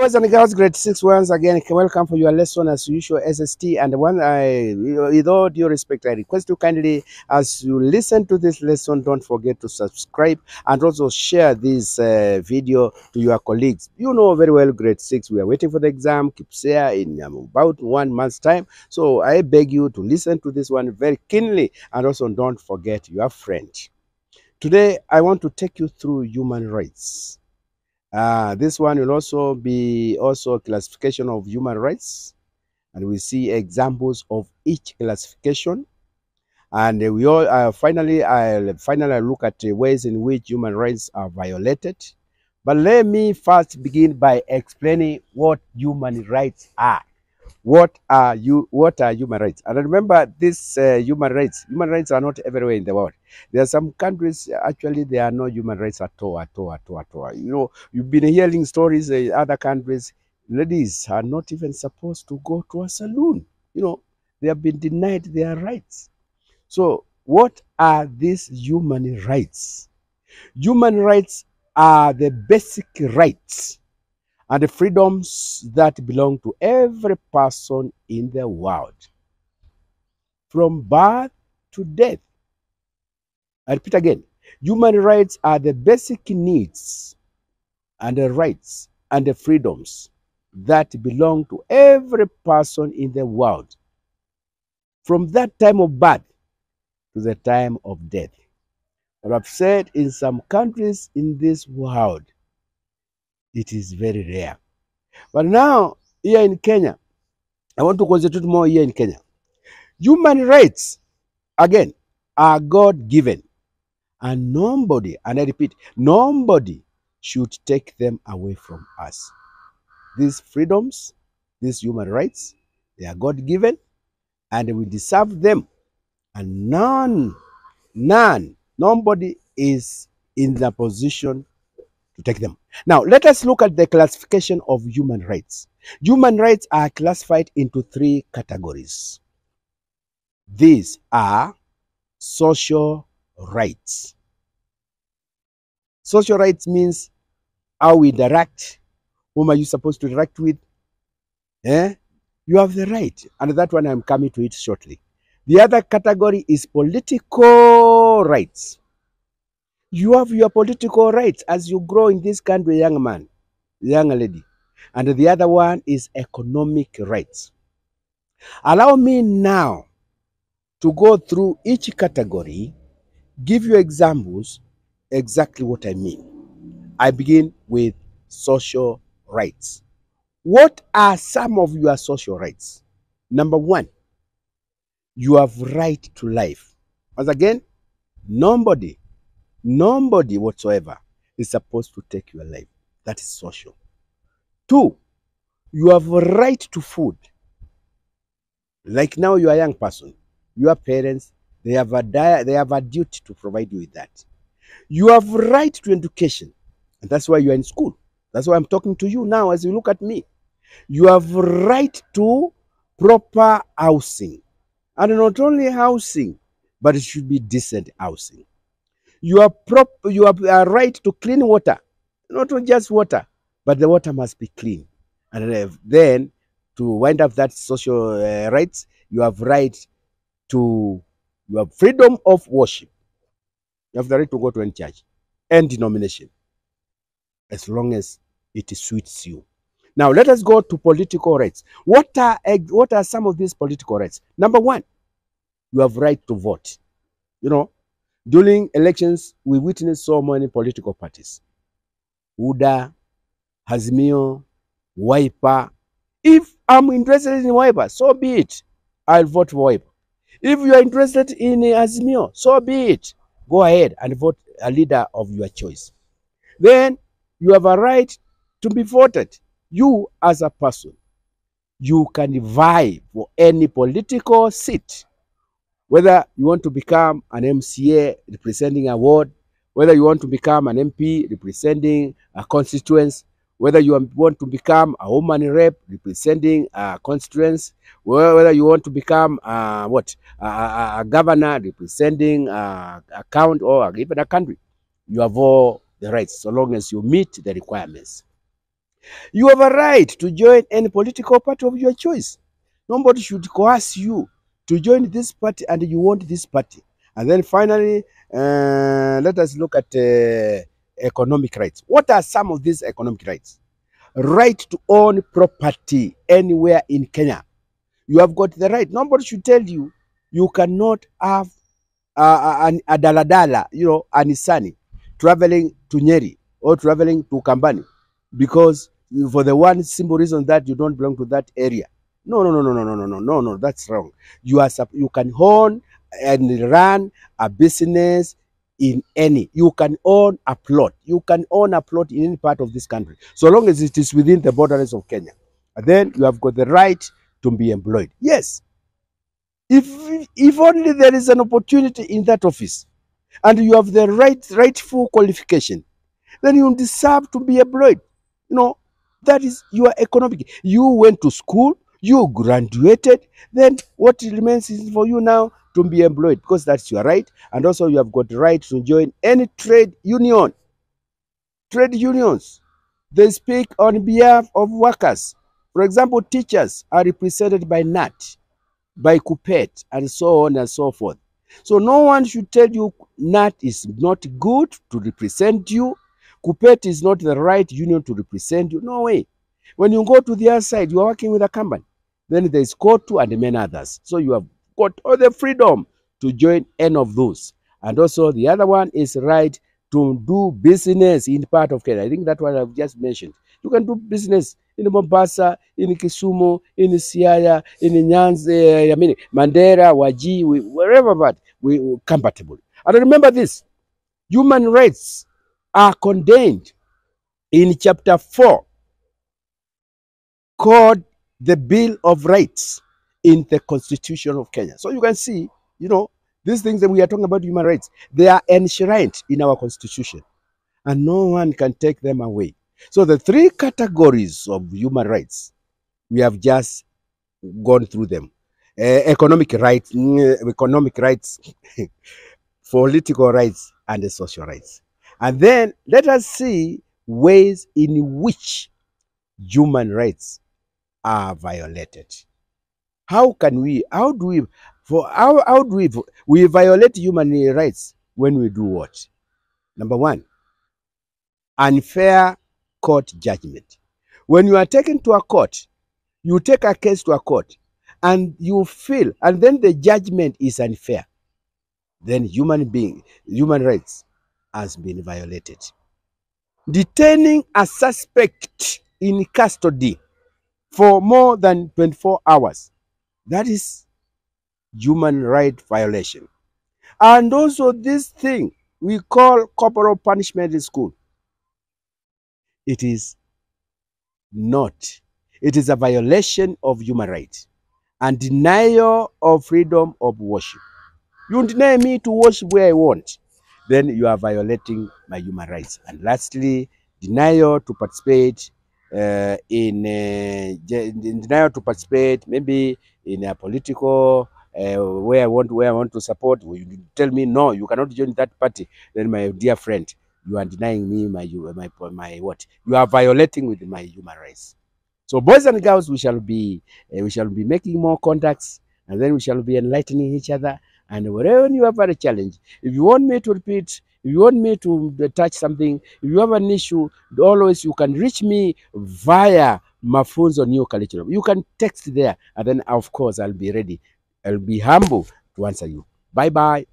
Boys and girls, grade 6 once again, welcome for your lesson as usual, SST. And with all due respect, I request you kindly, as you listen to this lesson, don't forget to subscribe and also share this video to your colleagues. You know very well, grade 6, we are waiting for the exam, keeps here in about 1 month's time. So I beg you to listen to this one very keenly, and also don't forget your friend. Today, I want to take you through human rights. This one will also be a classification of human rights, and we see examples of each classification. And I'll finally look at the ways in which human rights are violated. But let me first begin by explaining what human rights are. What are human rights? And remember, this human rights are not everywhere in the world. There are some countries, actually, there are no human rights at all. You know, you've been hearing stories in other countries. Ladies are not even supposed to go to a saloon. You know, they have been denied their rights. So what are these human rights? Human rights are the basic rights and the freedoms that belong to every person in the world, from birth to death. I repeat again, human rights are the basic needs and the rights and the freedoms that belong to every person in the world, from that time of birth to the time of death. But I've said in some countries in this world, it is very rare. But now, here in Kenya, I want to concentrate more here in Kenya. Human rights, again, are God-given. And nobody, and I repeat, nobody should take them away from us. These freedoms, these human rights, they are God-given, and we deserve them. And nobody is in the position to take them. Now, let us look at the classification of human rights. Human rights are classified into 3 categories. These are social rights. Social rights means how we interact. Whom are you supposed to interact with? You have the right, and that one I'm coming to it shortly. The other category is political rights. You have your political rights as you grow in this country, young man, young lady. And the other one is economic rights. Allow me now to go through each category, give you examples, exactly what I mean. I begin with social rights. What are some of your social rights? Number 1, you have right to life. Once again, nobody whatsoever is supposed to take your life. That is social. 2, you have a right to food. Like now, you are a young person. Your parents, they have a duty to provide you with that. You have right to education, and that's why you are in school. That's why I'm talking to you now as you look at me. You have right to proper housing, and not only housing, but it should be decent housing. You have a right to clean water, not just water, but the water must be clean. And then, to wind up that social rights, you have freedom of worship. You have the right to go to any church and denomination, as long as it suits you. Now, let us go to political rights. What are some of these political rights? Number 1, you have right to vote. You know, during elections, we witness so many political parties. UDA, Azimio, Wiper. If I'm interested in Wiper, so be it. I'll vote for Wiper. If you are interested in Azimio, so be it. Go ahead and vote a leader of your choice. Then you have a right to be voted. You as a person, you can vie for any political seat. Whether you want to become an MCA representing a ward, whether you want to become an MP representing a constituency, whether you want to become a woman rep representing a constituency, whether you want to become a governor representing a county or even a country, you have all the rights so long as you meet the requirements. You have a right to join any political party of your choice. Nobody should coerce you to join this party and you want this party. And then finally, let us look at economic rights. What are some of these economic rights? Right to own property anywhere in Kenya. You have got the right. Nobody should tell you you cannot have a daladala, anisani, traveling to Nyeri or traveling to Kambani because for the one simple reason that you don't belong to that area. No, no, no, no, no, no, no, no, no, no, that's wrong. You can own and run a business in any. You can own a plot. You can own a plot in any part of this country, so long as it is within the borders of Kenya. And then you have got the right to be employed. Yes, if only there is an opportunity in that office and you have the rightful qualification, then you deserve to be employed. That is your economic. You went to school, you graduated, then what remains is for you now to be employed, because that's your right. And also you have got the right to join any trade union. Trade unions, they speak on behalf of workers. For example, teachers are represented by NAT, by Kupet, and so on and so forth. So no one should tell you NAT is not good to represent you. Kupet is not the right union to represent you. No way. When you go to the other side, you are working with a company. Then there is Kotu and many others. So you have got all the freedom to join any of those. And also the other one is right to do business in part of Kenya. I think that one I've just mentioned. You can do business in Mombasa, in Kisumu, in Siaya, in Nyanza, Mandera, Waji, wherever, but we're compatible. And remember this, human rights are contained in chapter 4, called the Bill of Rights in the Constitution of Kenya. So you can see, these things that we are talking about, human rights, they are enshrined in our Constitution, and no one can take them away. So the three categories of human rights, we have just gone through them. Economic rights, political rights, and social rights. And then let us see ways in which human rights are violated. How do we violate human rights when we do what? Number one, unfair court judgment. When you are taken to a court, you take a case to a court and you feel, and then the judgment is unfair, then human rights has been violated. Detaining a suspect in custody for more than 24 hours, that is human right violation. And also this thing we call corporal punishment in school, it is not. It is a violation of human rights and denial of freedom of worship. You deny me to worship where I want, then you are violating my human rights. And lastly, denial to participate denial to participate maybe in a political where I want to support. You tell me no, you cannot join that party. Then my dear friend, you are denying me my what? You are violating with my human rights. So boys and girls, we shall be making more contacts, and then we shall be enlightening each other. And wherever you have a challenge, if you want me to repeat, if you want me to touch something, if you have an issue, always you can reach me via MAFUNZO new curriculum. You can text there, and then of course I'll be ready. I'll be humble to answer you. Bye bye.